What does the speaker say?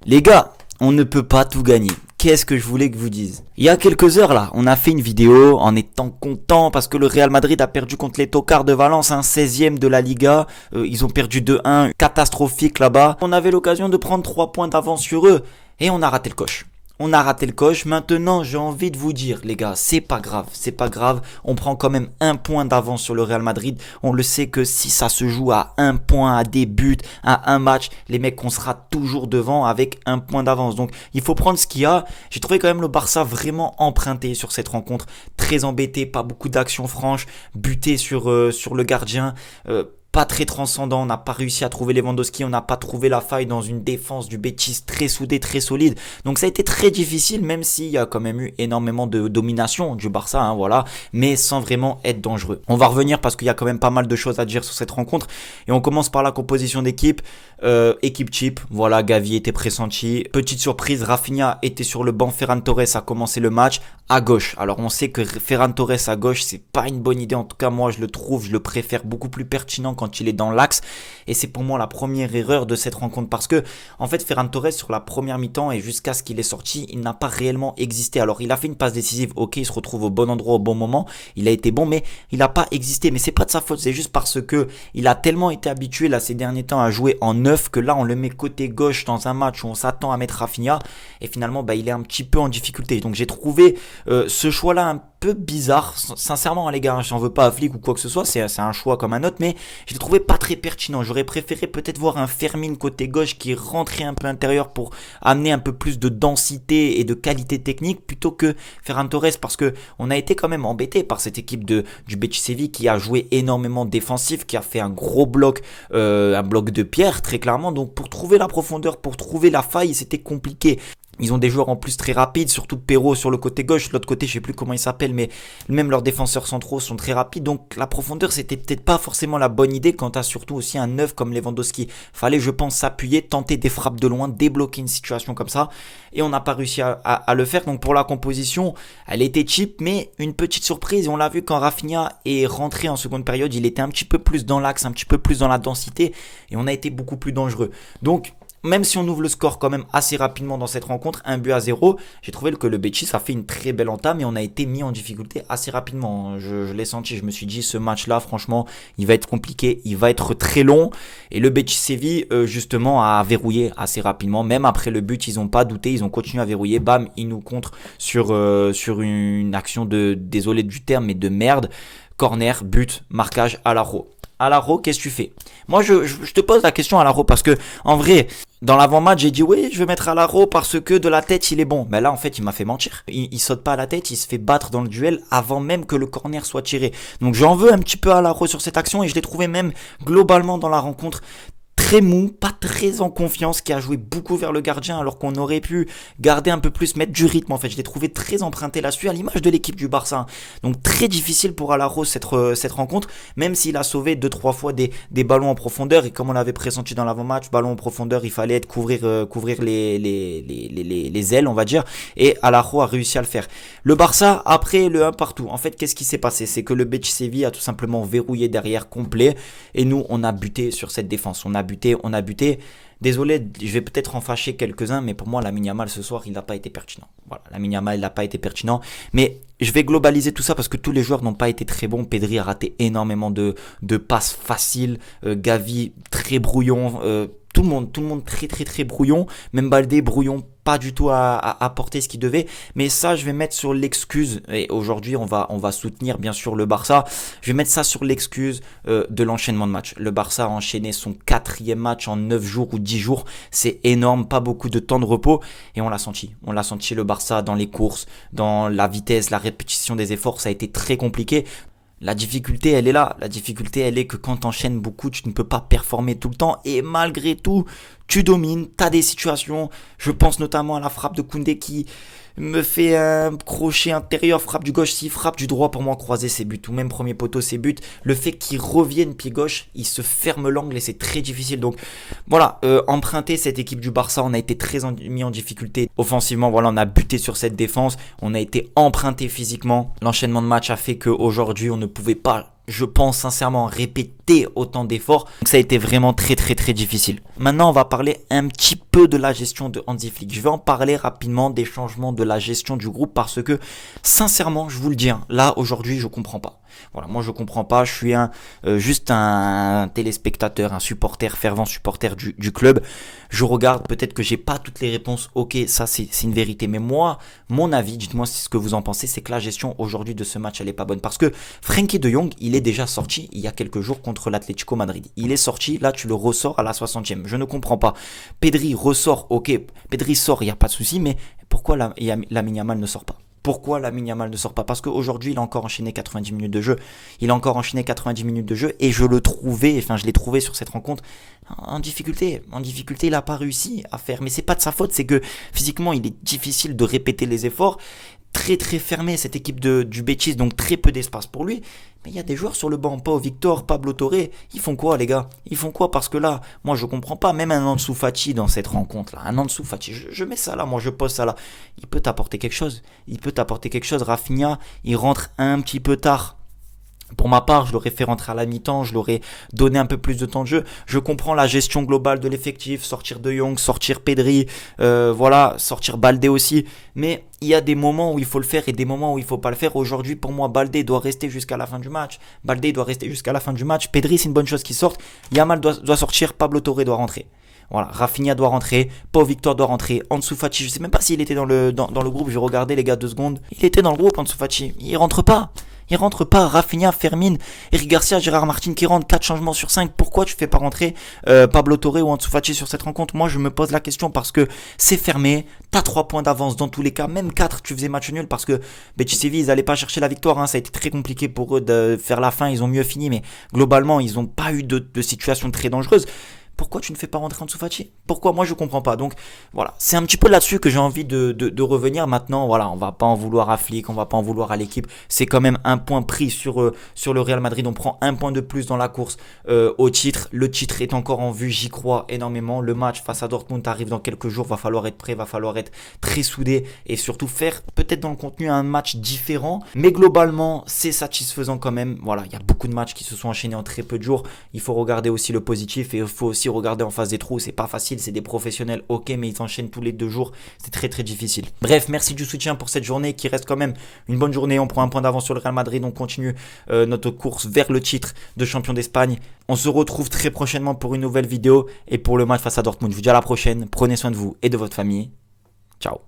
Les gars, on ne peut pas tout gagner. Qu'est-ce que je voulais que vous dise? Il y a quelques heures là, on a fait une vidéo en étant content parce que le Real Madrid a perdu contre les Tocards de Valence, un 16e de la Liga. Ils ont perdu 2-1, catastrophique là-bas. On avait l'occasion de prendre 3 points d'avance sur eux et on a raté le coche. On a raté le coche. Maintenant, j'ai envie de vous dire, les gars, c'est pas grave, c'est pas grave. On prend quand même 1 point d'avance sur le Real Madrid. On le sait que si ça se joue à 1 point, à des buts, à un match, les mecs, on sera toujours devant avec 1 point d'avance. Donc, il faut prendre ce qu'il y a. J'ai trouvé quand même le Barça vraiment emprunté sur cette rencontre. Très embêté, pas beaucoup d'actions franches, buté sur le gardien. Pas très transcendant, on n'a pas réussi à trouver Lewandowski, on n'a pas trouvé la faille dans une défense du Betis très soudée, très solide. Donc ça a été très difficile, même s'il y a quand même eu énormément de domination du Barça, voilà, mais sans vraiment être dangereux. On va revenir parce qu'il y a quand même pas mal de choses à dire sur cette rencontre. Et on commence par la composition d'équipe. Équipe cheap, voilà, Gavi était pressenti. Petite surprise, Rafinha était sur le banc, Ferran Torres a commencé le match à gauche. Alors on sait que Ferran Torres à gauche, c'est pas une bonne idée, en tout cas moi je le préfère beaucoup plus pertinent quand il est dans l'axe, et c'est pour moi la première erreur de cette rencontre parce que en fait Ferran Torres sur la première mi-temps et jusqu'à ce qu'il est sorti, il n'a pas réellement existé. Alors il a fait une passe décisive, ok, il se retrouve au bon endroit au bon moment, il a été bon, mais il n'a pas existé. Mais c'est pas de sa faute, c'est juste parce que il a tellement été habitué là ces derniers temps à jouer en neuf que là on le met côté gauche dans un match où on s'attend à mettre Rafinha et finalement il est un petit peu en difficulté. Donc j'ai trouvé ce choix là un peu bizarre, sincèrement les gars, j'en veux pas à Flick ou quoi que ce soit, c'est un choix comme un autre, mais je l'ai trouvé pas très pertinent. J'aurais préféré peut-être voir un Fermin côté gauche qui rentrait un peu intérieur pour amener un peu plus de densité et de qualité technique plutôt que Ferran Torres, parce que on a été quand même embêté par cette équipe du Betis Séville qui a joué énormément défensif, qui a fait un gros bloc, un bloc de pierre très clairement. Donc pour trouver la profondeur, pour trouver la faille, c'était compliqué. Ils ont des joueurs en plus très rapides, surtout Perraud sur le côté gauche. L'autre côté, je sais plus comment il s'appelle, mais même leurs défenseurs centraux sont très rapides. Donc la profondeur, c'était peut-être pas forcément la bonne idée quand t'as surtout aussi un neuf comme Lewandowski. Fallait, je pense, s'appuyer, tenter des frappes de loin, débloquer une situation comme ça. Et on n'a pas réussi à le faire. Donc pour la composition, elle était cheap, mais une petite surprise. Et on l'a vu quand Rafinha est rentré en seconde période, il était un petit peu plus dans l'axe, un petit peu plus dans la densité. Et on a été beaucoup plus dangereux. Donc même si on ouvre le score quand même assez rapidement dans cette rencontre, 1-0, j'ai trouvé que le Betis a fait une très belle entame et on a été mis en difficulté assez rapidement. Je l'ai senti, je me suis dit ce match-là, franchement, il va être compliqué, il va être très long. Et le Betis Séville, justement, a verrouillé assez rapidement. Même après le but, ils n'ont pas douté, ils ont continué à verrouiller. Bam, ils nous contrent sur une action désolé du terme, mais de merde. Corner, but, marquage à l'Aro. Alaro, qu'est-ce que tu fais? Moi, je te pose la question Alaro parce que, en vrai, dans l'avant-match, j'ai dit oui, je vais mettre Alaro parce que de la tête, il est bon. Mais là, en fait, il m'a fait mentir. Il saute pas à la tête, il se fait battre dans le duel avant même que le corner soit tiré. Donc, j'en veux un petit peu à Alaro sur cette action et je l'ai trouvé même globalement dans la rencontre très mou, pas très en confiance, qui a joué beaucoup vers le gardien alors qu'on aurait pu garder un peu plus, mettre du rythme en fait. Je l'ai trouvé très emprunté là-dessus à l'image de l'équipe du Barça. Donc très difficile pour Alaro cette rencontre, même s'il a sauvé 2-3 fois des ballons en profondeur et comme on l'avait pressenti dans l'avant-match, ballon en profondeur, il fallait couvrir les ailes on va dire, et Alaro a réussi à le faire. Le Barça après le 1 partout, en fait qu'est-ce qui s'est passé? C'est que le Betis Séville a tout simplement verrouillé derrière complet et nous on a buté sur cette défense, on a buté. Désolé, je vais peut-être en fâcher quelques-uns, mais pour moi, Lamine Yamal ce soir, il n'a pas été pertinent. Voilà, Lamine Yamal, il n'a pas été pertinent. Mais je vais globaliser tout ça parce que tous les joueurs n'ont pas été très bons. Pedri a raté énormément de passes faciles. Gavi, très brouillon. Tout le monde très très très brouillon. Même Baldé, brouillon, pas du tout à apporter ce qu'il devait. Mais ça, je vais mettre sur l'excuse. Et aujourd'hui, on va soutenir bien sûr le Barça. Je vais mettre ça sur l'excuse de l'enchaînement de matchs. Le Barça a enchaîné son 4e match en 9 jours ou 10 jours. C'est énorme, pas beaucoup de temps de repos. Et on l'a senti. On l'a senti le Barça dans les courses, dans la vitesse, la répétition des efforts. Ça a été très compliqué. La difficulté, elle est là. La difficulté, elle est que quand t'enchaînes beaucoup, tu ne peux pas performer tout le temps. Et malgré tout, tu domines, t'as des situations. Je pense notamment à la frappe de Koundé qui me fait un crochet intérieur, frappe du gauche, s'il frappe du droit pour moi croiser ses buts, ou même premier poteau ses buts, le fait qu'il revienne pied gauche, il se ferme l'angle et c'est très difficile. Donc voilà, emprunter cette équipe du Barça, on a été très mis en difficulté offensivement, voilà, on a buté sur cette défense, on a été emprunté physiquement, l'enchaînement de match a fait qu'aujourd'hui on ne pouvait pas je pense sincèrement, répéter autant d'efforts. Donc ça a été vraiment très difficile. Maintenant, on va parler un petit peu de la gestion de Hansi Flick. Je vais en parler rapidement des changements de la gestion du groupe parce que, sincèrement, je vous le dis, hein, là, aujourd'hui, je comprends pas. Voilà, moi je comprends pas, je suis juste un téléspectateur, un supporter, fervent supporter du club. Je regarde, peut-être que j'ai pas toutes les réponses, ok, ça c'est une vérité. Mais moi, mon avis, dites-moi ce que vous en pensez, c'est que la gestion aujourd'hui de ce match, elle est pas bonne. Parce que Frenkie de Jong, il est déjà sorti il y a quelques jours contre l'Atlético Madrid. Il est sorti, là tu le ressors à la 60e. Je ne comprends pas. Pedri ressort, ok, Pedri sort, il n'y a pas de souci, mais pourquoi Lamine Yamal ne sort pas? Pourquoi Lamine Yamal ne sort pas? Parce qu'aujourd'hui, il a encore enchaîné 90 minutes de jeu. Il a encore enchaîné 90 minutes de jeu et je l'ai trouvé sur cette rencontre en difficulté. En difficulté, il n'a pas réussi à faire. Mais c'est pas de sa faute, c'est que physiquement, il est difficile de répéter les efforts. Très fermé cette équipe du Betis, donc très peu d'espace pour lui. Mais il y a des joueurs sur le banc, Pau Victor, Pablo Torre, ils font quoi les gars? Ils font quoi? Parce que là, moi je comprends pas, même un Ansu Fati dans cette rencontre là, un Ansu Fati, je mets ça là, moi je pose ça là, il peut t'apporter quelque chose, Rafinha, il rentre un petit peu tard. Pour ma part, je l'aurais fait rentrer à la mi-temps, je l'aurais donné un peu plus de temps de jeu. Je comprends la gestion globale de l'effectif, sortir De Jong, sortir Pedri, voilà, sortir Baldé aussi. Mais il y a des moments où il faut le faire et des moments où il faut pas le faire. Aujourd'hui, pour moi, Baldé doit rester jusqu'à la fin du match. Pedri, c'est une bonne chose qu'il sorte. Yamal doit sortir, Pablo Torre doit rentrer. Voilà, Rafinha doit rentrer, Pau Victor doit rentrer, Ansu Fati, je sais même pas s'il était dans le groupe, je vais regarder les gars 2 secondes. Il était dans le groupe, Ansu Fati, il rentre pas. Rafinha, Fermin, Eric Garcia, Gérard Martin qui rentrent, 4 changements sur 5. Pourquoi tu fais pas rentrer Pablo Torre ou Ansu Fati sur cette rencontre? Moi je me pose la question parce que c'est fermé, t'as 3 points d'avance dans tous les cas, même 4 tu faisais match nul parce que Betis Séville ils allaient pas chercher la victoire, hein. Ça a été très compliqué pour eux de faire la fin, ils ont mieux fini mais globalement ils ont pas eu de situation très dangereuse. Pourquoi tu ne fais pas rentrer Ansu Fati? Pourquoi? Moi je comprends pas. Donc voilà, c'est un petit peu là-dessus que j'ai envie de revenir. Maintenant, voilà, on va pas en vouloir à Flick, on va pas en vouloir à l'équipe. C'est quand même un point pris sur le Real Madrid. On prend un point de plus dans la course au titre. Le titre est encore en vue, j'y crois énormément. Le match face à Dortmund arrive dans quelques jours. Va falloir être prêt, va falloir être très soudé et surtout faire peut-être dans le contenu un match différent. Mais globalement, c'est satisfaisant quand même. Voilà, il y a beaucoup de matchs qui se sont enchaînés en très peu de jours. Il faut regarder aussi le positif et il faut aussi regarder en face des trous, c'est pas facile, c'est des professionnels, ok, mais ils enchaînent tous les 2 jours, c'est très difficile. Bref, merci du soutien pour cette journée qui reste quand même une bonne journée. On prend un point d'avance sur le Real Madrid, on continue notre course vers le titre de champion d'Espagne. On se retrouve très prochainement pour une nouvelle vidéo et pour le match face à Dortmund. Je vous dis à la prochaine, prenez soin de vous et de votre famille. Ciao.